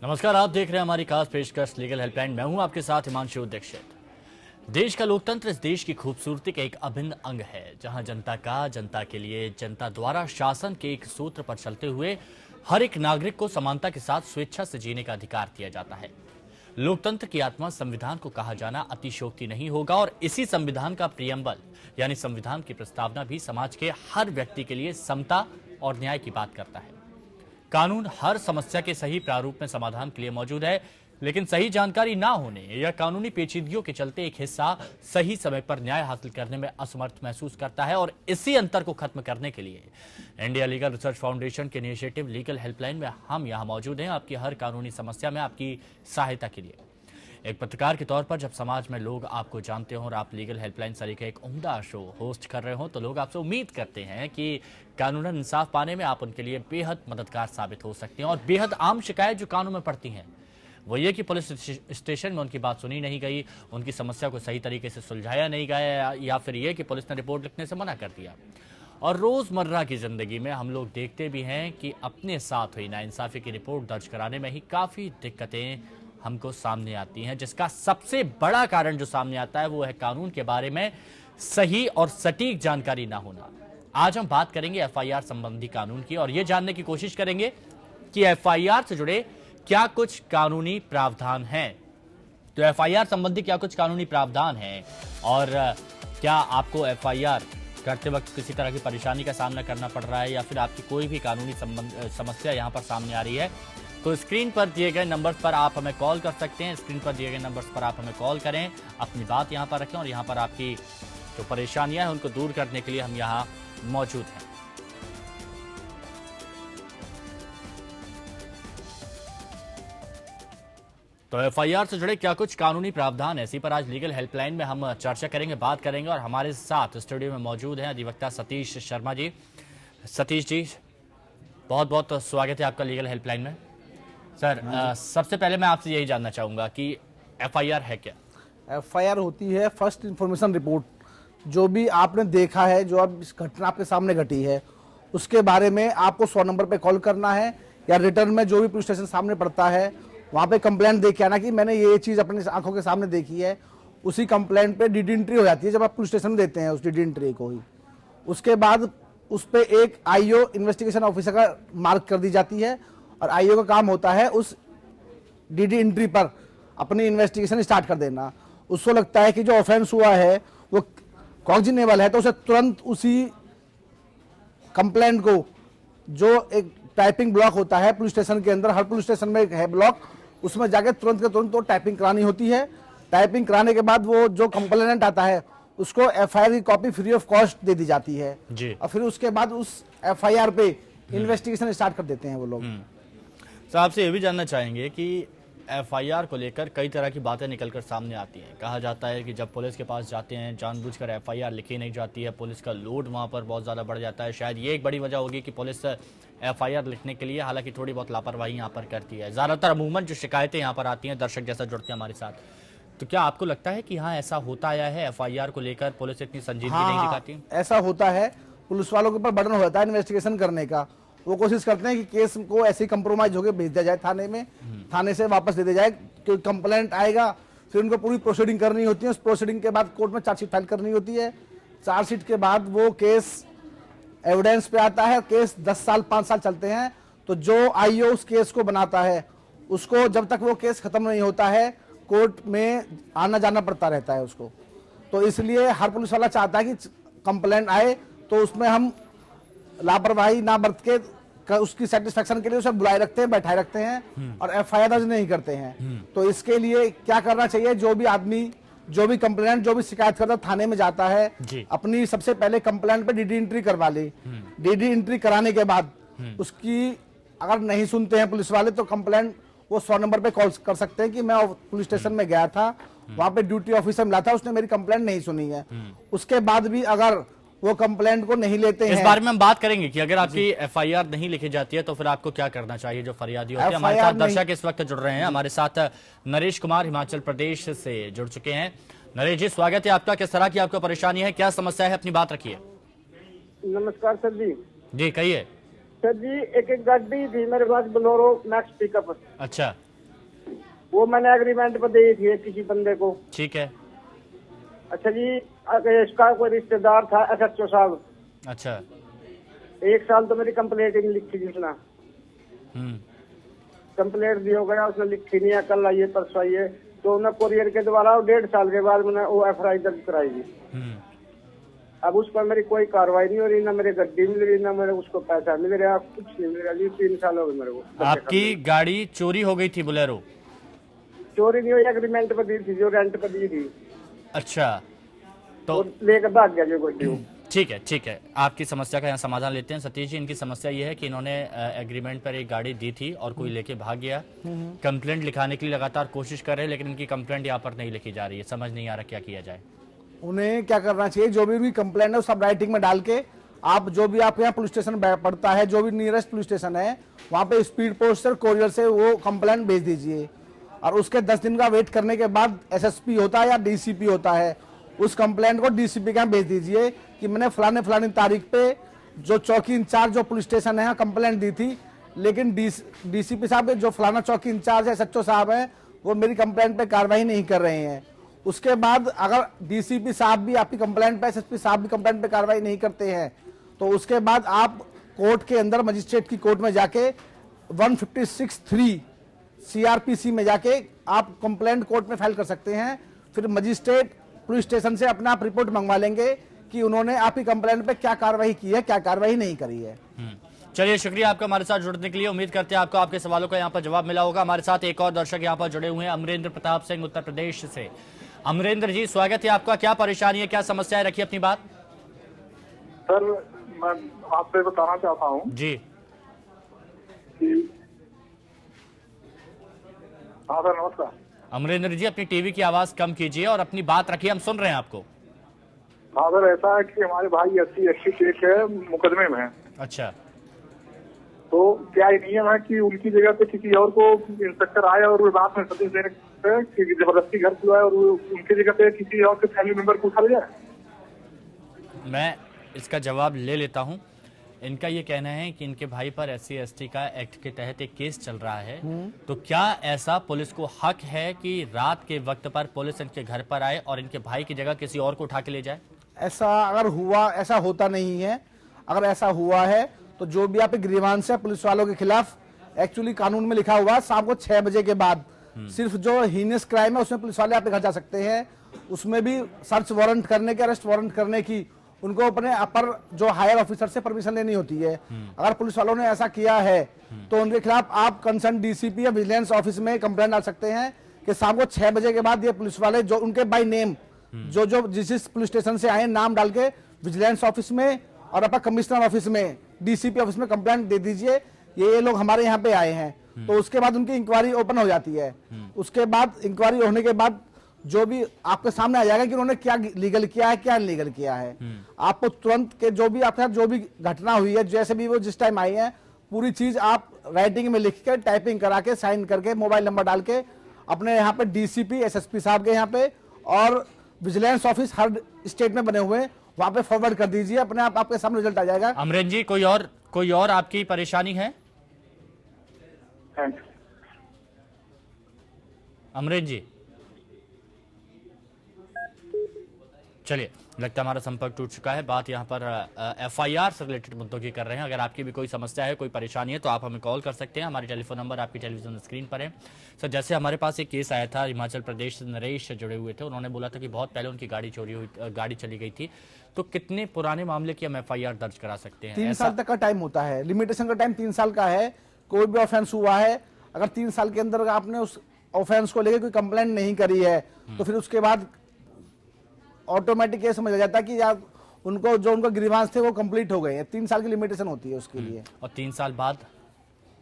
नमस्कार, आप देख रहे हैं हमारी खास पेशकश लीगल हेल्पलाइन। मैं हूं आपके साथ हिमांशु दीक्षित। देश का लोकतंत्र इस देश की खूबसूरती का एक अभिन्न अंग है, जहां जनता का, जनता के लिए, जनता द्वारा शासन के एक सूत्र पर चलते हुए हर एक नागरिक को समानता के साथ स्वेच्छा से जीने का अधिकार दिया जाता है। लोकतंत्र की आत्मा संविधान को कहा जाना अतिशयोक्ति नहीं होगा और इसी संविधान का प्रियम्बल यानी संविधान की प्रस्तावना भी समाज के हर व्यक्ति के लिए समता और न्याय की बात करता है। कानून हर समस्या के सही प्रारूप में समाधान के लिए मौजूद है, लेकिन सही जानकारी ना होने या कानूनी पेचीदगियों के चलते एक हिस्सा सही समय पर न्याय हासिल करने में असमर्थ महसूस करता है। और इसी अंतर को खत्म करने के लिए इंडिया लीगल रिसर्च फाउंडेशन के इनिशिएटिव लीगल हेल्पलाइन में हम यहां मौजूद हैं, आपकी हर कानूनी समस्या में आपकी सहायता के लिए। एक पत्रकार के तौर पर जब समाज में लोग आपको जानते हों और आप लीगल हेल्पलाइन सरी का एक उम्दा शो होस्ट कर रहे हो, तो लोग आपसे उम्मीद करते हैं कि कानूनन इंसाफ पाने में आप उनके लिए बेहद मददगार साबित हो सकते हैं। और बेहद आम शिकायत जो कानून में पड़ती हैं वो ये कि पुलिस स्टेशन में उनकी बात सुनी नहीं गई, उनकी समस्या को सही तरीके से सुलझाया नहीं गया, या फिर ये कि पुलिस ने रिपोर्ट लिखने से मना कर दिया। और रोजमर्रा की जिंदगी में हम लोग देखते भी हैं कि अपने साथ हुई नाइंसाफी की रिपोर्ट दर्ज कराने में ही काफी दिक्कतें हमको सामने आती हैं, जिसका सबसे बड़ा कारण जो सामने आता है वो है कानून के बारे में सही और सटीक जानकारी ना होना। आज हम बात करेंगे एफआईआर संबंधी कानून की और ये जानने की कोशिश करेंगे कि एफआईआर से जुड़े क्या कुछ कानूनी प्रावधान हैं। तो एफआईआर संबंधी क्या कुछ कानूनी प्रावधान हैं और क्या आपको एफआईआर करते वक्त किसी तरह की परेशानी का सामना करना पड़ रहा है या फिर आपकी कोई भी कानूनी समस्या यहां पर सामने आ रही है, तो स्क्रीन पर दिए गए नंबर्स पर आप हमें कॉल कर सकते हैं। स्क्रीन पर दिए गए नंबर्स पर आप हमें कॉल करें, अपनी बात यहां पर रखें और यहां पर आपकी जो परेशानियां हैं उनको दूर करने के लिए हम यहां मौजूद हैं। तो एफआईआर से जुड़े क्या कुछ कानूनी प्रावधान है, इसी पर आज लीगल हेल्पलाइन में हम चर्चा करेंगे, बात करेंगे। और हमारे साथ स्टूडियो में मौजूद हैं अधिवक्ता सतीश शर्मा जी। सतीश जी, बहुत बहुत स्वागत है आपका लीगल हेल्पलाइन में। सर, सबसे पहले मैं आपसे यही जानना चाहूंगा कि एफआईआर है क्या? एफआईआर होती है फर्स्ट इन्फॉर्मेशन रिपोर्ट। जो भी आपने देखा है, जो अब इस घटना आपके सामने घटी है, उसके बारे में आपको 100 नंबर पे कॉल करना है या रिटर्न में जो भी पुलिस स्टेशन सामने पड़ता है वहाँ पे कंप्लेंट दे के आना कि मैंने ये चीज़ अपनी आंखों के सामने देखी है। उसी कंप्लेंट पे डीडी एंट्री हो जाती है जब आप पुलिस स्टेशन में देते हैं उस डीडी एंट्री को ही। उसके बाद उस पर एक आईओ इन्वेस्टिगेशन ऑफिसर का मार्क कर दी जाती है और आईओ का काम होता है उस डीडी एंट्री पर अपनी इन्वेस्टिगेशन स्टार्ट कर देना। उसको लगता है कि जो ऑफेंस हुआ है वो कॉग्निजेबल है तो उसे तुरंत उसी कंप्लेंट को, जो एक टाइपिंग ब्लॉक होता है पुलिस स्टेशन के अंदर, हर पुलिस स्टेशन में एक है ब्लॉक, उसमें जाके तुरंत के तुरंत तो टाइपिंग करानी होती है। टाइपिंग कराने के बाद वो जो कंप्लेनेंट आता है उसको एफआईआर की कॉपी फ्री ऑफ कॉस्ट दे दी जाती है जी। और फिर उसके बाद उस एफआईआर पे इन्वेस्टिगेशन स्टार्ट कर देते हैं वो लोग। सर, आपसे ये भी जानना चाहेंगे कि एफआईआर को लेकर कई तरह की बातें निकलकर सामने आती हैं। कहा जाता है कि जब पुलिस के पास जाते हैं जानबूझकर एफआईआर लिखी नहीं जाती है, पुलिस का लोड वहां पर बहुत ज़्यादा बढ़ जाता है। शायद ये एक बड़ी वजह होगी कि पुलिस एफआईआर लिखने के लिए हालांकि थोड़ी बहुत लापरवाही यहाँ पर करती है। ज़्यादातर अमूमन जो शिकायतें यहाँ पर आती हैं, दर्शक जैसा जुड़ते हैं हमारे साथ, तो क्या आपको लगता है कि हाँ ऐसा होता आया है, एफआईआर को लेकर पुलिस इतनी संजीदगी नहीं दिखाती? ऐसा होता है, पुलिस वालों के ऊपर बर्डन हो जाता है इन्वेस्टिगेशन करने का। वो कोशिश करते हैं कि केस को ऐसे कंप्रोमाइज होकर भेज दिया जाए थाने में, थाने से वापस दे दिया जाए। क्योंकि कंप्लेंट आएगा फिर उनको पूरी प्रोसीडिंग करनी होती है, उस प्रोसीडिंग के बाद कोर्ट में चार्जशीट फाइल करनी होती है। चार्जशीट के बाद वो केस एविडेंस पे आता है, केस 10 साल 5 साल चलते हैं। तो जो आईओ उस केस को बनाता है उसको जब तक वो केस खत्म नहीं होता है कोर्ट में आना जाना पड़ता रहता है उसको। तो इसलिए हर पुलिस वाला चाहता है कि कंप्लेंट आए तो उसमें हम लापरवाही ना बरत के उसकी सेटिस्फेक्शन के लिए उसे बुलाए रखते हैं, बैठाए रखते हैं और एफआईआर दर्ज नहीं करते हैं। तो इसके लिए क्या करना चाहिए, जो भी आदमी, जो भी कंप्लेंट, जो भी शिकायत करता थाने में जाता है, अपनी सबसे पहले कंप्लेंट पे डीडी एंट्री करवा ली। डीडी एंट्री कराने के बाद उसकी अगर नहीं सुनते हैं पुलिस वाले तो कंप्लेंट वो 100 नंबर पे कॉल कर सकते हैं कि मैं पुलिस स्टेशन में गया था, वहां पे ड्यूटी ऑफिसर मिला था, उसने मेरी कंप्लेंट नहीं सुनी है। उसके बाद भी अगर वो कंप्लेंट को नहीं लेते हैं, इस बारे में हम बात करेंगे कि अगर आपकी एफआईआर नहीं लिखी जाती है तो फिर आपको क्या करना चाहिए जो फरियादी होते हैं। हमारे साथ दर्शक इस वक्त जुड़ रहे हैं, हमारे साथ नरेश कुमार हिमाचल प्रदेश से जुड़ चुके हैं। नरेश जी, स्वागत है आपका। किस तरह की आपको परेशानी है, क्या समस्या है, अपनी बात रखिए। नमस्कार सर जी। जी कहिए। सर जी, एक गाड़ी थी मेरे पास, बोलेरो मैक्स पिकअप। अच्छा। वो मैंने एग्रीमेंट पर दी थी किसी बंदे को। ठीक है। अच्छा जी, अगर इसका कोई रिश्तेदार था SHO साहब। अच्छा। 1 साल तो मेरी कंप्लेंट ही नहीं लिखी थी उसने। हम्म। कंप्लेंट दी हो गया, उसने लिखी नहीं है, कल आइए परसों आइए, तो उन्हें कुरियर के द्वारा 1.5 साल के बाद मैंने वो FIR दर्ज कराई थी। हम्म। अब उस पर मेरी कोई कार्रवाई नहीं हो रही, ना मेरे गड्डी मिल रही, ना मेरे उसको पैसा मिल रहा, कुछ नहीं मिल रहा जी। 3 साल हो गए मेरे को। आपकी गाड़ी चोरी हो गई थी बोलेरो? चोरी नहीं हुई, एग्रीमेंट पर दी थी, जो रेंट पर दी थी। अच्छा, तो लेकर भाग गया जो गड्डी वो। ठीक है, ठीक है, आपकी समस्या का यहाँ समाधान लेते हैं। सतीश जी, इनकी समस्या ये है कि इन्होंने एग्रीमेंट पर एक गाड़ी दी थी और कोई लेके भाग गया। कंप्लेंट लिखाने के लिए लगातार कोशिश कर रहे हैं, लेकिन इनकी कंप्लेंट यहाँ पर नहीं लिखी जा रही है। समझ नहीं आ रहा क्या किया जाए। उन्हें क्या करना चाहिए, जो भी कंप्लेंट है वो सब राइटिंग में डाल के, आप जो भी आपके यहाँ पुलिस स्टेशन पड़ता है, जो भी नियरेस्ट पुलिस स्टेशन है, वहाँ पे स्पीड पोस्ट से कोरियर से वो कंप्लेंट भेज दीजिए। और उसके 10 दिन का वेट करने के बाद SSP होता है या DCP होता है, उस कंप्लेंट को DCP के यहाँ भेज दीजिए कि मैंने फलाने तारीख पे जो चौकी इंचार्ज जो पुलिस स्टेशन है कंप्लेंट दी थी, लेकिन DCP साहब जो फलाना चौकी इंचार्ज है SHO साहब है, वो मेरी कंप्लेंट पे कार्रवाई नहीं कर रहे हैं। उसके बाद अगर DCP साहब भी आपकी कंप्लेंट पे, SSP साहब भी कंप्लेंट पे कार्रवाई नहीं करते हैं, तो उसके बाद आप कोर्ट के अंदर मजिस्ट्रेट की कोर्ट में जाके 156(3) CRPC में जाके आप कंप्लेंट कोर्ट में फाइल कर सकते हैं। फिर मजिस्ट्रेट पुलिस स्टेशन से अपना आप रिपोर्ट मंगवा लेंगे कि उन्होंने आपकी कंप्लेंट पे क्या कार्रवाई की है, क्या कार्रवाई नहीं करी है। चलिए, शुक्रिया आपका हमारे साथ जुड़ने के लिए। उम्मीद करते हैं आपको आपके सवालों का यहाँ पर जवाब मिला होगा। हमारे साथ एक और दर्शक यहाँ पर जुड़े हुए हैं, अमरेंद्र प्रताप सिंह, उत्तर प्रदेश से। अमरेंद्र जी, स्वागत है आपका। क्या परेशानी है, क्या समस्या है, रखिए अपनी बात। सर, मैं आपसे बताना चाहता हूँ जी। कि हाँ सर, नमस्कार। अमरेंद्र जी, अपनी टीवी की आवाज कम कीजिए और अपनी बात रखिए, हम सुन रहे हैं आपको। हाँ सर, ऐसा है कि हमारे भाई 80 केस है, मुकदमे में है। अच्छा। तो क्या ये नियम है कि उनकी जगह पे किसी और को इंस्पेक्टर आए और रात में सतीश देने कि जबरदस्ती घर खुलवाए और उनकी जगह पे किसी और के फैमिली मेंबर को उठा ले जाए? मैं इसका जवाब ले लेता हूं। इनका ये कहना है कि इनके भाई पर SC/ST का एक्ट के तहत एक केस चल रहा है, तो क्या ऐसा पुलिस को हक है कि रात के वक्त पर पुलिस इनके घर पर आए और इनके भाई की जगह किसी और को उठा के ले जाए? ऐसा अगर हुआ, ऐसा होता नहीं है। अगर ऐसा हुआ है तो जो भी आप ग्रीवांस है पुलिस वालों के खिलाफ, एक्चुअली कानून में लिखा हुआ है शाम को 6 बजे के बाद सिर्फ जो हीनियस क्राइम है उसमें पुलिस वाले आपके घर जा सकते हैं। उसमें भी सर्च वारंट करने के, अरेस्ट वारंट करने की उनको अपने अपर जो हायर ऑफिसर से परमिशन लेनी होती है। अगर पुलिस वालों ने ऐसा किया है तो उनके खिलाफ आप कंसर्न DCP या विजिलेंस ऑफिस में कंप्लेंट डाल सकते हैं कि शाम को 6 बजे के बाद ये पुलिस वाले जो उनके बाय नेम जो जिस पुलिस स्टेशन से आए नाम डाल के विजिलेंस ऑफिस में और अपना कमिश्नर ऑफिस में, DCP ऑफिस में कंप्लेंट दे दीजिए ये लोग हमारे यहाँ पे आए हैं। तो उसके बाद उनकी इंक्वायरी ओपन हो जाती है। उसके बाद इंक्वायरी होने के बाद जो भी आपके सामने आ जाएगा कि उन्होंने क्या लीगल किया है, क्या इलीगल किया है। आपको तुरंत के जो भी आपके साथ जो भी घटना हुई है, जैसे भी वो जिस टाइम आई है, पूरी चीज आप राइटिंग में लिख के, टाइपिंग करा के, साइन करके, मोबाइल नंबर डाल के अपने यहाँ पे DCP SSP साहब के यहाँ पे और विजिलेंस ऑफिस हर स्टेट में बने हुए हैं, वहां पे फॉरवर्ड कर दीजिए। अपने आप आपके सामने रिजल्ट आ जाएगा। अमरेंद्र जी, कोई और आपकी परेशानी है? अमरेंद्र जी, चलिए, लगता है हमारा संपर्क टूट चुका है। बात यहाँ पर FIR से रिलेटेड मुद्दों की कर रहे हैं। अगर आपकी भी कोई समस्या है, कोई परेशानी है, तो आप हमें कॉल कर सकते हैं। हमारी टेलीफोन नंबर आपकी टेलीविजन स्क्रीन पर है। सर, जैसे हमारे पास एक केस आया था, हिमाचल प्रदेश से नरेश जुड़े हुए थे। उन्होंने बोला था कि बहुत पहले उनकी गाड़ी चली गई थी। तो कितने पुराने मामले की हम FIR दर्ज करा सकते हैं? 3 साल तक का टाइम होता है, लिमिटेशन का टाइम 3 साल का है। कोई भी ऑफेंस हुआ है, अगर 3 साल के अंदर आपने उस ऑफेंस को लेकर कोई कंप्लेंट नहीं करी है, तो फिर उसके बाद ऑटोमेटिक ये समझ जाता है कि यार उनको जो उनका ग्रीवांस थे वो कंप्लीट हो गए हैं। 3 साल की लिमिटेशन होती है उसके लिए। और 3 साल बाद?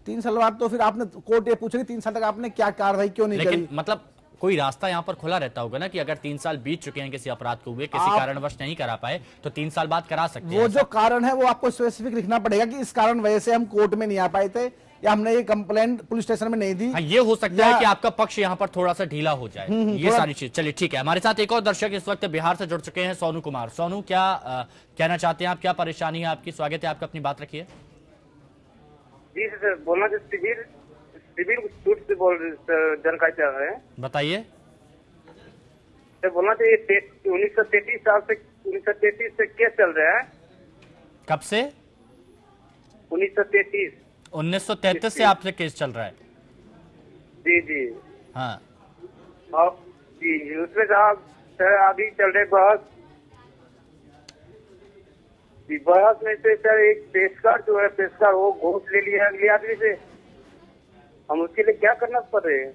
3 साल बाद तो फिर आपने कोर्ट ये पूछेगी 3 साल तक आपने क्या कार्रवाई क्यों नहीं लेकिन करी। मतलब कोई रास्ता यहाँ पर खुला रहता होगा ना कि अगर 3 साल बीत चुके हैं किसी अपराध को हुए, किसी कारणवश नहीं करा पाए, तो 3 साल बाद करा सकते हैं। वो जो कारण है वो आपको स्पेसिफिक लिखना पड़ेगा कि इस कारण वजह से हम कोर्ट में नहीं आ पाए थे या हमने ये कंप्लेंट पुलिस स्टेशन में नहीं दी। हाँ, ये हो सकता है कि आपका पक्ष यहाँ पर थोड़ा सा ढीला हो जाए। ये सारी चीज। चलिए, ठीक है। हमारे साथ एक और दर्शक इस वक्त बिहार से जुड़ चुके हैं, सोनू कुमार। सोनू, क्या कहना चाहते हैं आप? क्या परेशानी है आपकी? स्वागत है आपका, अपनी बात रखिए। जी सर, बोलना चाहती सिविल सूट से जानकारी चाह रहे हैं। बताइए। तो बोलना चाहिए 1933 साल से 1933 से केस चल रहा है। कब से? 1933। 1933 से आपसे केस चल रहा है? जी जी। हाँ। और जी उसमें साहब सर अभी चल रहे बहस। बहस में से सर एक पेशकार जो है, पेशकार वो घूस ले लिया अगले आदमी से। हम उसके लिए क्या करना पड़ रहे हैं?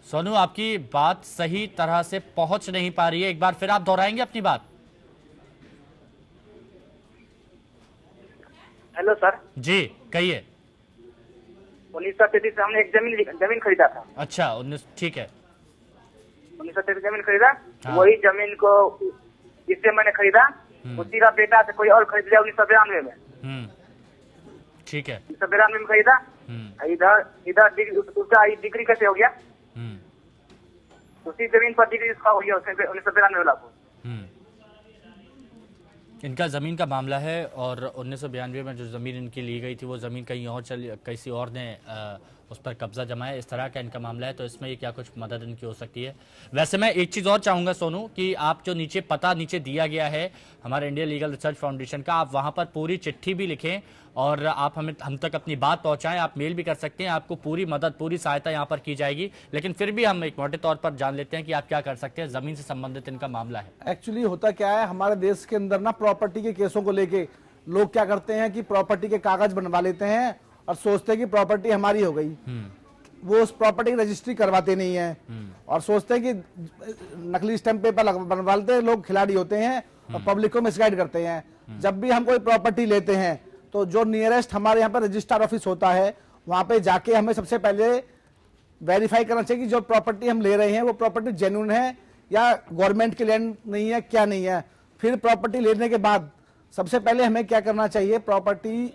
सोनू, आपकी बात सही तरह से पहुंच नहीं पा रही है, एक बार फिर आप दोहराएंगे अपनी बात? हेलो सर जी कहिए। 1933 में हमने एक जमीन खरीदा था। अच्छा 19, ठीक है। 1933 जमीन खरीदा। हाँ। वही जमीन को जिससे मैंने खरीदा उसी का बेटा से कोई और खरीद लिया 1992 में। ठीक है। 1992 में खरीदा। इधर उसका डिग्री कैसे हो गया? उसी जमीन पर डिग्री उसका हो गया उसने 1992 लागू। इनका जमीन का मामला है और 1992 में जो जमीन इनकी ली गई थी वो जमीन कहीं और किसी और ने उस पर कब्जा जमाया, इस तरह का इनका मामला है। तो इसमें ये क्या कुछ मदद इनकी हो सकती है? वैसे मैं एक चीज़ और चाहूँगा सोनू कि आप जो नीचे पता नीचे दिया गया है हमारे इंडियन लीगल रिसर्च फाउंडेशन का, आप वहाँ पर पूरी चिट्ठी भी लिखें और आप हम तक अपनी बात पहुँचाएं। आप मेल भी कर सकते हैं, आपको पूरी मदद पूरी सहायता यहाँ पर की जाएगी। लेकिन फिर भी हम एक मोटे तौर पर जान लेते हैं कि आप क्या कर सकते हैं। ज़मीन से संबंधित इनका मामला है। एक्चुअली होता क्या है हमारे देश के अंदर ना, प्रॉपर्टी के केसों को लेके लोग क्या करते हैं कि प्रॉपर्टी के कागज बनवा लेते हैं और सोचते हैं कि प्रॉपर्टी हमारी हो गई। वो उस प्रॉपर्टी की रजिस्ट्री करवाते नहीं है और सोचते हैं कि नकली स्टैंप पेपर बनवा लेते हैं। लोग खिलाड़ी होते हैं और पब्लिक को मिसगाइड करते हैं। जब भी हम कोई प्रॉपर्टी लेते हैं तो जो नियरेस्ट हमारे यहाँ पर रजिस्ट्रार ऑफिस होता है वहां पे जाके हमें सबसे पहले वेरीफाई करना चाहिए कि जो प्रॉपर्टी हम ले रहे हैं वो प्रॉपर्टी जेन्युइन है या गवर्नमेंट की लैंड नहीं है, क्या नहीं है। फिर प्रॉपर्टी लेने के बाद सबसे पहले हमें क्या करना चाहिए, प्रॉपर्टी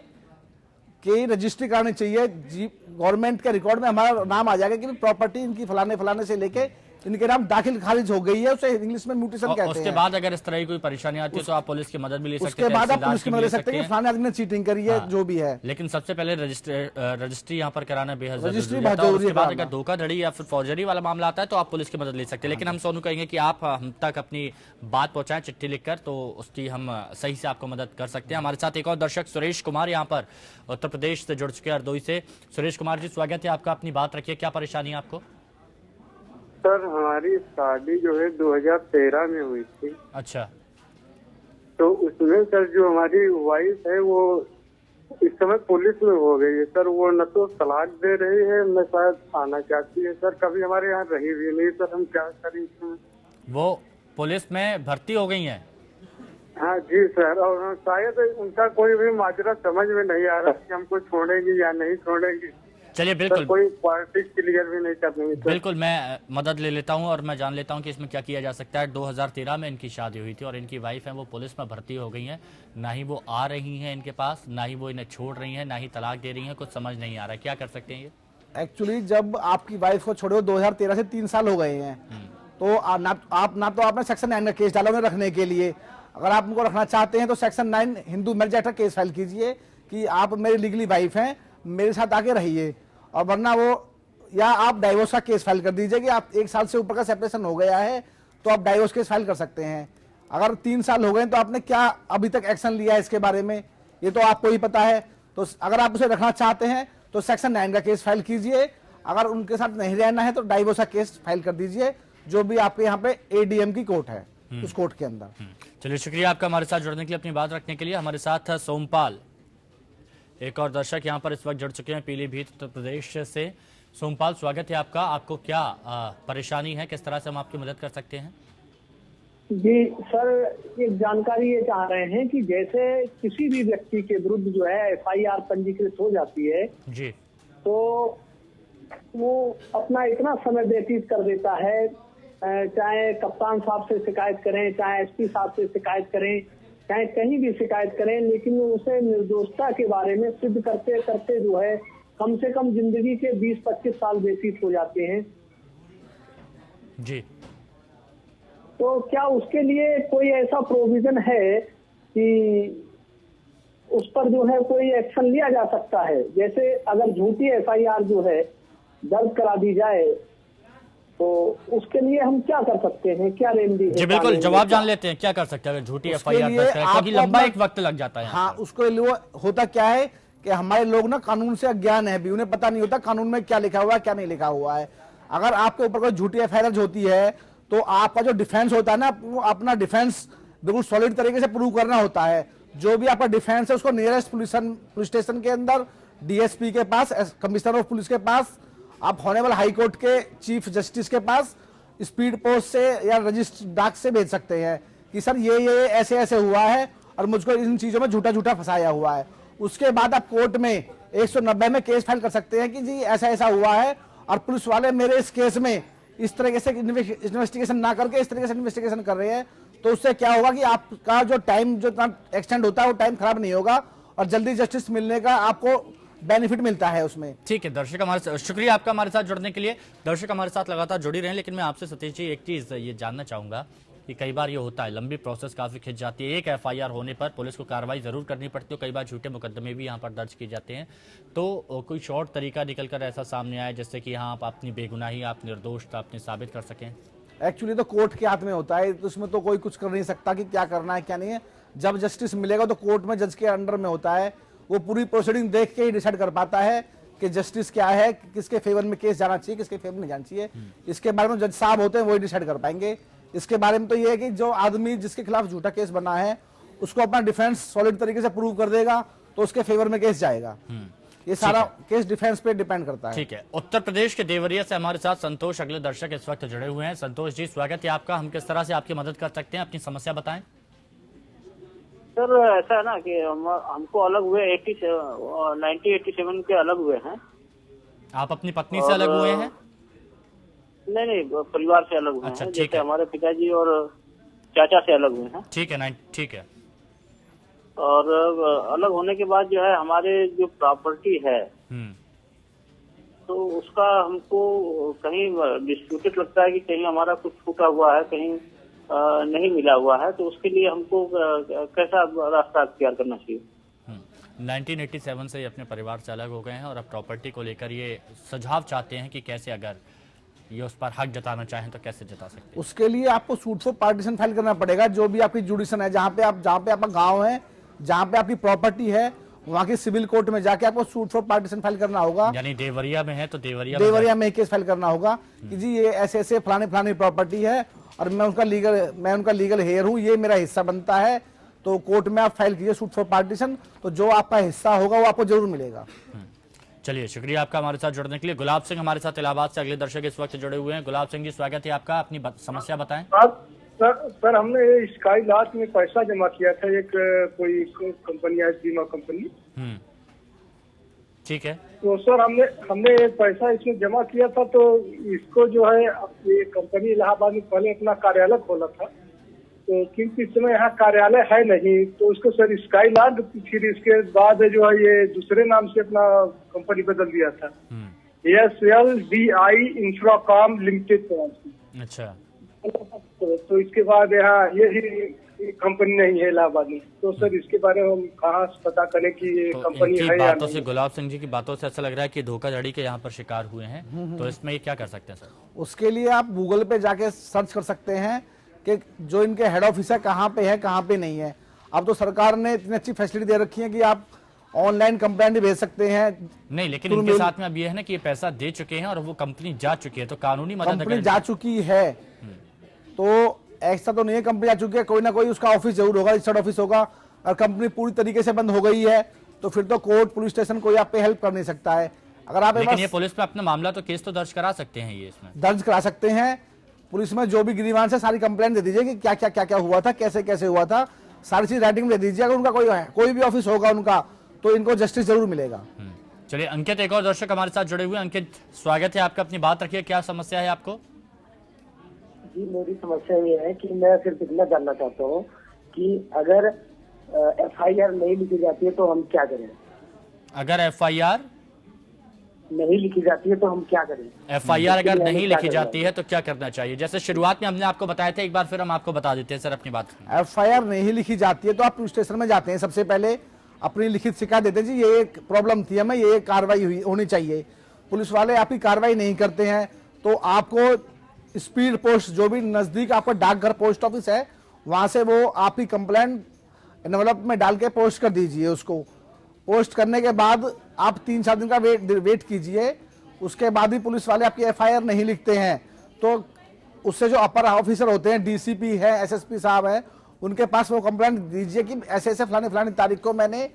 की रजिस्ट्री करानी चाहिए। गवर्नमेंट के रिकॉर्ड में हमारा नाम आ जाएगा कि प्रॉपर्टी इनकी फलाने फलाने से लेके इनके नाम दाखिल खारिज हो गई है, उसे इंग्लिश में म्यूटेशन कहते हैं। उसके बाद अगर इस तरह की कोई परेशानी आती है तो आप पुलिस की मदद भी ले सकते हैं। उसके बाद आप पुलिस की मदद ले सकते हैं कि फलाने आदमी ने चीटिंग करी है, जो भी है। लेकिन सबसे पहले रजिस्ट्री यहाँ पर कराना बेहद रजिस्ट्री जरूरी है। उसके बाद है। अगर धोखाधड़ी या फिर फौजरी वाला मामला आता है तो आप पुलिस की मदद ले सकते हैं। लेकिन हम सोनू कहेंगे कि आप हम तक अपनी बात पहुंचाएं चिट्ठी लिखकर, तो उसकी हम सही से आपको मदद कर सकते हैं। हमारे साथ एक और दर्शक सुरेश कुमार यहाँ पर उत्तर प्रदेश से जुड़ चुके हैं, हरदोई से। सुरेश कुमार जी स्वागत है आपका, अपनी बात रखिए, क्या परेशानी है आपको? सर हमारी शादी जो है 2013 में हुई थी। अच्छा। तो उसमें सर जो हमारी वाइफ है वो इस समय पुलिस में हो गई है सर। वो न तो तलाक दे रही है न शायद आना चाहती है सर। कभी हमारे यहाँ रही भी नहीं सर, हम क्या करें इसमें? वो पुलिस में भर्ती हो गई हैं? हाँ जी सर, और शायद उनका कोई भी माजरा समझ में नहीं आ रहा कि हमको छोड़ेंगी या नहीं छोड़ेंगी। चलिए बिल्कुल, कोई पार्टी क्लियर भी नहीं कर रही। बिल्कुल मैं मदद ले लेता हूं और मैं जान लेता हूं कि इसमें क्या किया जा सकता है। 2013 में इनकी शादी हुई थी और इनकी वाइफ है वो पुलिस में भर्ती हो गई हैं। ना ही वो आ रही हैं इनके पास, ना ही वो इन्हें छोड़ रही हैं, ना ही तलाक दे रही हैं। कुछ समझ नहीं आ रहा है, क्या कर सकते हैं ये? एक्चुअली जब आपकी वाइफ को छोड़े 2013 से 3 साल हो गए हैं तो आपने सेक्शन 9 का केस डाला उन्हें रखने के लिए। अगर आप उनको रखना चाहते हैं तो सेक्शन 9 हिंदू मैरिज एक्ट का केस फाइल कीजिए कि आप मेरी लीगली वाइफ हैं, मेरे साथ आके रहिए। और वरना वो, या आप डाइवोर्स का केस फाइल कर दीजिए कि आप 1 साल से ऊपर का सेपरेशन हो गया है तो आप डाइवोर्स केस फाइल कर सकते हैं। अगर 3 साल हो गए तो आपने क्या अभी तक एक्शन लिया है इसके बारे में, ये तो आपको ही पता है। तो अगर आप उसे रखना चाहते हैं तो सेक्शन 9 का केस फाइल कीजिए। अगर उनके साथ नहीं रहना है तो डाइवोर्स का केस फाइल कर दीजिए, जो भी आपके यहाँ पे ADM की कोर्ट है उस कोर्ट के अंदर। चलिए शुक्रिया आपका हमारे साथ जुड़ने के लिए, अपनी बात रखने के लिए। हमारे साथ सोमपाल, एक और दर्शक यहाँ पर इस वक्त जुड़ चुके हैं पीलीभीत उत्तर प्रदेश से। सोमपाल स्वागत है आपका, आपको क्या परेशानी है, किस तरह से हम आपकी मदद कर सकते हैं? जी सर, एक जानकारी ये चाह रहे हैं कि जैसे किसी भी व्यक्ति के विरुद्ध जो है FIR पंजीकृत हो जाती है जी, तो वो अपना इतना समय व्यतीत कर देता है, चाहे कप्तान साहब से शिकायत करें, चाहे SP साहब से शिकायत करें, चाहे कहीं भी शिकायत करें, लेकिन उसे निर्दोषता के बारे में सिद्ध करते करते जो है कम से कम जिंदगी के 20-25 साल व्यतीत हो जाते हैं। जी, तो क्या उसके लिए कोई ऐसा प्रोविजन है कि उस पर जो है कोई एक्शन लिया जा सकता है? जैसे अगर झूठी FIR जो है दर्ज करा दी जाए, तो उसके लिए हम क्या कर सकते हैं, क्या रेमेडी है? जी बिल्कुल, जवाब जान लेते हैं क्या कर सकते हैं अगर झूठी एफआईआर दर्ज करें, क्योंकि लंबा एक वक्त लग जाता है यहाँ हाँ, पर। उसको लिए होता क्या है कि हमारे लोग ना कानून से अज्ञान है भी, उन्हें पता नहीं होता कानून में क्या लिखा हुआ है क्या नहीं लिखा हुआ है। अगर आपके ऊपर कोई झूठी एफआईआर होती है तो आपका जो डिफेंस होता है ना, वो अपना डिफेंस बिल्कुल सॉलिड तरीके से प्रूव करना होता है। जो भी आपका डिफेंस है उसको नियरेस्ट पुलिस स्टेशन के अंदर, डीएसपी के पास, कमिश्नर ऑफ पुलिस के पास, आप हॉनेबल हाई कोर्ट के चीफ जस्टिस के पास स्पीड पोस्ट से या रजिस्टर डाक से भेज सकते हैं कि सर ये ऐसे ऐसे हुआ है और मुझको इन चीजों में झूठा फंसाया हुआ है। उसके बाद आप कोर्ट में 190 में केस फाइल कर सकते हैं कि जी ऐसा ऐसा हुआ है और पुलिस वाले मेरे इस केस में इस तरीके से इन्वेस्टिगेशन ना करके इस तरीके से इन्वेस्टिगेशन कर रहे हैं। तो उससे क्या होगा कि आपका जो टाइम जो एक्सटेंड होता है वो टाइम खराब नहीं होगा और जल्दी जस्टिस मिलने का आपको बेनिफिट मिलता है उसमें। ठीक है दर्शक, हमारे शुक्रिया आपका हमारे साथ जुड़ने के लिए। दर्शक हमारे साथ लगातार जुड़ी रहे, लेकिन मैं आपसे सतीश जी एक चीज ये जानना चाहूंगा कि कई बार ये होता है, लंबी प्रोसेस काफी खिंच जाती है। एक एफआईआर होने पर पुलिस को कार्रवाई जरूर करनी पड़ती है, कई बार झूठे मुकदमे भी यहाँ पर दर्ज किए जाते हैं। तो कोई शॉर्ट तरीका निकलकर ऐसा सामने आए जिससे कि हाँ आप अपनी बेगुनाही, आप निर्दोष अपने साबित कर सकें? एक्चुअली तो कोर्ट के हाथ में होता है, तो उसमें तो कोई कुछ कर नहीं सकता कि क्या करना है क्या नहीं है। जब जस्टिस मिलेगा तो कोर्ट में जज के अंडर में होता है, वो पूरी प्रोसीडिंग देख के ही डिसाइड कर पाता है कि जस्टिस क्या है, किसके फेवर में केस जाना चाहिए, किसके फेवर में नहीं जाना चाहिए। इसके बारे में जज साहब होते हैं, वही डिसाइड कर पाएंगे। इसके बारे में तो ये है कि जो आदमी जिसके खिलाफ झूठा केस बना है उसको अपना डिफेंस सॉलिड तरीके से प्रूव कर देगा तो उसके फेवर में केस जाएगा। ये सारा केस डिफेंस पे डिपेंड करता है। ठीक है, उत्तर प्रदेश के देवरिया से हमारे साथ संतोष अगले दर्शक इस वक्त जुड़े हुए हैं। संतोष जी स्वागत है आपका, हम किस तरह से आपकी मदद कर सकते हैं, अपनी समस्या बताएं। सर ऐसा है ना कि हमको अलग हुए 1987 के अलग हुए हैं। आप अपनी पत्नी से अलग हुए हैं? नहीं, परिवार से अलग हुए अच्छा, हैं। ठीक जैसे है। हमारे पिताजी और चाचा से अलग हुए हैं। ठीक है, ठीक है। और अलग होने के बाद जो है हमारे जो प्रॉपर्टी है तो उसका हमको कहीं डिस्प्यूटेड लगता है कि कहीं हमारा कुछ छूटा हुआ है, कहीं नहीं मिला हुआ है। तो उसके लिए हमको कैसा रास्ता अख्तियार करना चाहिए? 1987 से ये अपने परिवार से अलग हो गए हैं और अब प्रॉपर्टी को लेकर ये सुझाव चाहते हैं कि कैसे अगर ये उस पर हक जताना चाहें तो कैसे जता सकते हैं। उसके लिए आपको सूट फॉर पार्टीशन फाइल करना पड़ेगा। जो भी आपकी जुडिशन है, जहाँ पे आपका गांव है, जहाँ पे आपकी प्रॉपर्टी है, वहाँ की सिविल कोर्ट में जाके आपको सूट फॉर पार्टीशन फाइल करना होगा। यानी देवरिया में है तो देवरिया में केस फाइल करना होगा कि जी ये ऐसे ऐसे फलानी प्रॉपर्टी है और मैं उनका लीगल हेयर हूँ, ये मेरा हिस्सा बनता है। तो कोर्ट में आप फाइल कीजिए सूट फॉर पार्टीशन, तो जो आपका हिस्सा होगा वो आपको जरूर मिलेगा। चलिए, शुक्रिया आपका हमारे साथ जुड़ने के लिए। गुलाब सिंह हमारे साथ इलाहाबाद से अगले दर्शक इस वक्त जुड़े हुए हैं। गुलाब सिंह जी स्वागत है आपका, अपनी समस्या बताएं। सर हमने स्काई लास्ट में पैसा जमा किया था, एक कोई कंपनी है, बीमा कंपनी। ठीक है। तो सर हमने पैसा इसमें जमा किया था। तो इसको जो है ये कंपनी इलाहाबाद में पहले अपना कार्यालय खोला था, तो किंतु इस समय यहाँ कार्यालय है नहीं। तो उसको सर स्काई लैंड, फिर इसके बाद जो है ये दूसरे नाम से अपना कंपनी बदल दिया था, SLDI इंफ्राकॉम लिमिटेड। अच्छा, तो इसके बाद यहाँ यही कंपनी नहीं है इलाहाबाद में। तो सर इसके बारे में हम कहाँ से पता करें कि ये तो कंपनी इनकी है या बातों नहीं? से, गुलाब सिंह जी की बातों से ऐसा लग रहा है कि धोखाधड़ी के यहाँ पर शिकार हुए हैं। तो इसमें ये क्या कर सकते हैं सर? उसके लिए आप गूगल पे जाके सर्च कर सकते हैं कि जो इनके हेड ऑफिस है कहाँ पे नहीं है। अब तो सरकार ने इतनी अच्छी फैसिलिटी दे रखी है कि आप ऑनलाइन कंप्लेंट भेज सकते हैं। नहीं, लेकिन इनके साथ में अब ये है ना कि ये पैसा दे चुके हैं और वो कंपनी जा चुकी है, तो कानूनी मदद कंपनी जा चुकी है तो ऐसा तो नहीं है, कंपनी जा चुकी है, कोई ना कोई उसका ऑफिस जरूर होगा, रजिस्टर्ड ऑफिस होगा। और कंपनी पूरी तरीके से बंद हो गई है तो फिर तो कोर्ट, पुलिस स्टेशन कोई आप पे हेल्प कर नहीं सकता है। अगर आप लेकिन ये पुलिस पे अपना मामला तो केस तो दर्ज करा सकते हैं, ये इसमें दर्ज करा सकते हैं। पुलिस में जो भी ग्रीवांस है सारी कंप्लेंट दे दीजिए कि क्या हुआ था, कैसे हुआ था, सारी चीज राइटिंग में दे दीजिए। अगर उनका कोई भी ऑफिस होगा उनका, तो इनको जस्टिस जरूर मिलेगा। चलिए, अंकित एक और दर्शक हमारे साथ जुड़े हुए। अंकित स्वागत है आपका, अपनी बात रखिए, क्या समस्या है आपको? जी मेरी समस्या ये है कि मैं सिर्फ इतना जानना चाहता हूँ कि अगर FIR नहीं लिखी जाती है तो हम क्या करें? अगर FIR नहीं लिखी जाती है तो हम क्या करें? FIR अगर नहीं लिखी जाती है तो क्या करना चाहिए? जैसे शुरुआत में हमने आपको बताया था, एक बार फिर हम आपको बता देते हैं सर अपनी बात। FIR नहीं लिखी जाती है तो आप पुलिस स्टेशन में जाते हैं, सबसे पहले अपनी लिखित शिकायत देते हैं, जी ये एक प्रॉब्लम थी हमें, ये कार्रवाई होनी चाहिए। पुलिस वाले आपकी कार्रवाई नहीं करते हैं तो आपको स्पीड पोस्ट, जो भी नजदीक आपका डाकघर पोस्ट ऑफिस है, वहां से वो आपकी कंप्लेंट एनवलप में डाल के पोस्ट कर दीजिए। उसको पोस्ट करने के बाद आप 3-4 दिन का वेट कीजिए। उसके बाद भी पुलिस वाले आपकी एफआईआर नहीं लिखते हैं तो उससे जो अपर ऑफिसर होते हैं, डीसीपी है, एसएसपी साहब है, उनके पास वो कंप्लेंट दीजिए कि ऐसे ऐसे फलानी तारीख को मैंने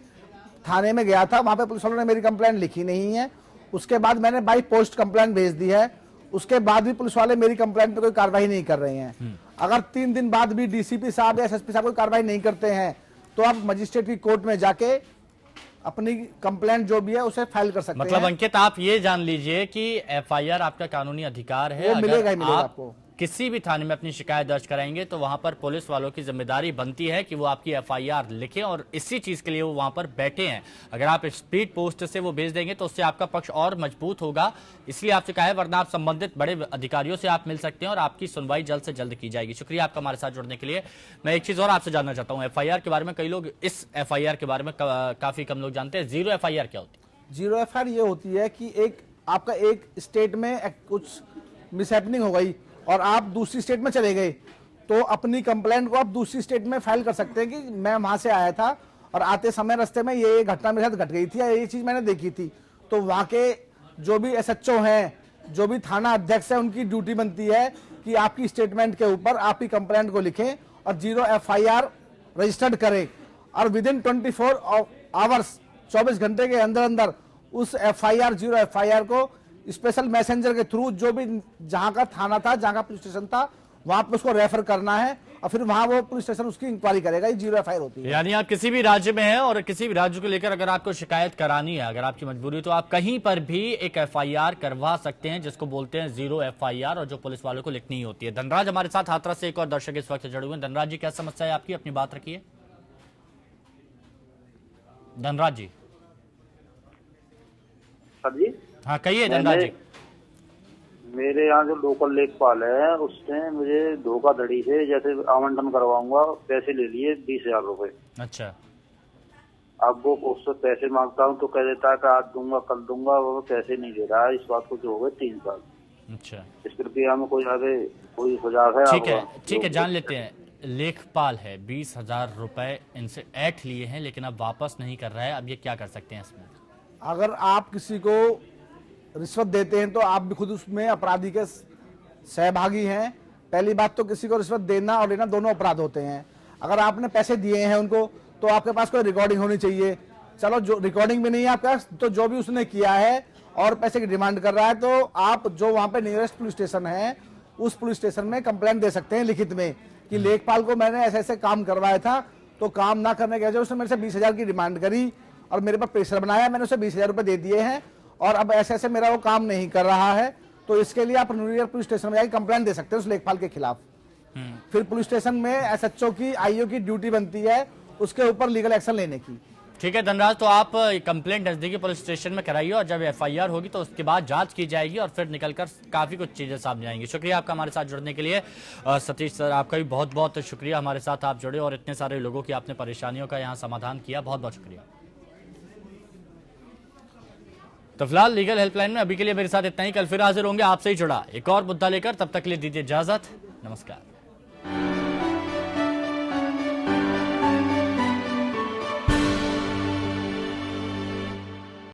थाने में गया था, वहां पे पुलिस वालों ने मेरी कंप्लेंट लिखी नहीं है। उसके बाद मैंने बाई पोस्ट कंप्लेंट भेज दी है, उसके बाद भी पुलिस वाले मेरी कंप्लेंट पे कोई कार्रवाई नहीं कर रहे हैं। अगर 3 दिन बाद भी डीसीपी साहब या एसएसपी साहब कोई कार्रवाई नहीं करते हैं तो आप मजिस्ट्रेट की कोर्ट में जाके अपनी कंप्लेंट जो भी है उसे फाइल कर सकते हैं। मतलब अंकित, आप ये जान लीजिए कि एफआईआर आपका कानूनी अधिकार है। वो मिलेगा ही मिलेगा आप आपको। किसी भी थाने में अपनी शिकायत दर्ज कराएंगे तो वहां पर पुलिस वालों की जिम्मेदारी बनती है कि वो आपकी एफआईआर लिखें और इसी चीज के लिए वो वहां पर बैठे हैं। अगर आप स्पीड पोस्ट से वो भेज देंगे तो उससे आपका पक्ष और मजबूत होगा, इसलिए आपसे कहा है, वरना आप संबंधित बड़े अधिकारियों से आप मिल सकते हैं और आपकी सुनवाई जल्द से जल्द की जाएगी। शुक्रिया आपका हमारे साथ जुड़ने के लिए। मैं एक चीज और आपसे जानना चाहता हूँ, एफआईआर के बारे में कई लोग, इस एफआईआर के बारे में काफी कम लोग जानते हैं। जीरो एफआईआर क्या होती है? जीरो एफआईआर ये होती है कि आपका एक स्टेट में कुछ मिसहैपनिंग हो गई और आप दूसरी स्टेट में चले गए तो अपनी कंप्लेंट को आप दूसरी स्टेट में फाइल कर सकते हैं कि मैं वहां से आया था और आते समय रास्ते में ये घटना मेरे साथ घट गई थी या ये चीज मैंने देखी थी। तो वहां के जो भी एसएचओ हैं, जो भी थाना अध्यक्ष है, उनकी ड्यूटी बनती है कि आपकी स्टेटमेंट के ऊपर आपकी कंप्लेंट को लिखें और जीरो एफआईआर रजिस्टर्ड करें और विद इन 24 आवर्स, 24 घंटे के अंदर अंदर उस एफआईआर, जीरो एफआईआर को स्पेशल मैसेंजर के थ्रू, जो भी जहां का थाना था, जहां का पुलिस स्टेशन था, वहां पर उसको रेफर करना है और फिर वहां वो पुलिस स्टेशन उसकी इंक्वायरी करेगा। ये जीरो एफआईआर होती है। यानी आप किसी भी राज्य में हैं और किसी भी राज्य को लेकर अगर आपको शिकायत करानी है, अगर आपकी मजबूरी, तो आप कहीं पर भी एक एफआईआर करवा सकते हैं, जिसको बोलते हैं जीरो एफआईआर, और जो पुलिस वालों को लिखनी ही होती है। धनराज हमारे साथ हाथरस से एक और दर्शक इस वक्त जुड़े हुए हैं। धनराज जी, क्या समस्या है आपकी? अपनी बात रखिए धनराज जी। सर जी, हाँ कहिए धनराज जी। मेरे यहाँ जो लोकल लेखपाल है उसने मुझे धोखाधड़ी से जैसे आवंटन करवाऊंगा पैसे ले लिए 20,000 रुपए। अच्छा। अब वो उससे पैसे मांगता हूँ तो कह देता है कि आज दूंगा कल दूंगा, वो पैसे नहीं दे रहा है। इस बात को जो हो गए 3 साल। अच्छा, इस प्रक्रिया में कोई आगे कोई सुझाव है? ठीक है, जान लेते हैं। लेखपाल है, 20,000 रुपए इनसे ऐठ लिए हैं लेकिन अब वापस नहीं कर रहा है, अब ये क्या कर सकते हैं इसमें? अगर आप किसी को रिश्वत देते हैं तो आप भी खुद उसमें अपराधी के सहभागी हैं। पहली बात तो किसी को रिश्वत देना और लेना दोनों अपराध होते हैं। अगर आपने पैसे दिए हैं उनको तो आपके पास कोई रिकॉर्डिंग होनी चाहिए। चलो, जो रिकॉर्डिंग भी नहीं है आपके पास, तो जो भी उसने किया है और पैसे की डिमांड कर रहा है तो आप जो वहां पे नियरेस्ट पुलिस स्टेशन है उस पुलिस स्टेशन में कंप्लेंट दे सकते हैं लिखित में कि लेखपाल को मैंने ऐसे ऐसे काम करवाया था, तो काम ना करने के वजह उसने मेरे से 20,000 की डिमांड करी और मेरे पर प्रेशर बनाया, मैंने उसे 20,000 रुपए दे दिए हैं और अब ऐसे ऐसे मेरा वो काम नहीं कर रहा है। तो इसके लिए आप न्यूयॉर्क पुलिस स्टेशन में जाकर कंप्लेंट दे सकते हैं उस लेखपाल के खिलाफ। फिर पुलिस स्टेशन में एसएचओ की, आईओ की ड्यूटी बनती है उसके ऊपर लीगल एक्शन लेने की। ठीक है धनराज, तो आप कंप्लेंट नजदीकी पुलिस स्टेशन में कराइए और जब एफआईआर होगी तो उसके बाद जांच की जाएगी और फिर निकलकर काफी कुछ चीजें सामने आएंगी। शुक्रिया आपका हमारे साथ जुड़ने के लिए। सतीश सर, आपका भी बहुत बहुत शुक्रिया, हमारे साथ आप जुड़े और इतने सारे लोगों की आपने परेशानियों का यहाँ समाधान किया, बहुत बहुत शुक्रिया। तो फिलहाल लीगल हेल्पलाइन में अभी के लिए मेरे साथ इतना ही। कल फिर हाजिर होंगे आपसे ही जुड़ा एक और मुद्दा लेकर, तब तक के लिए दीजिए इजाजत, नमस्कार।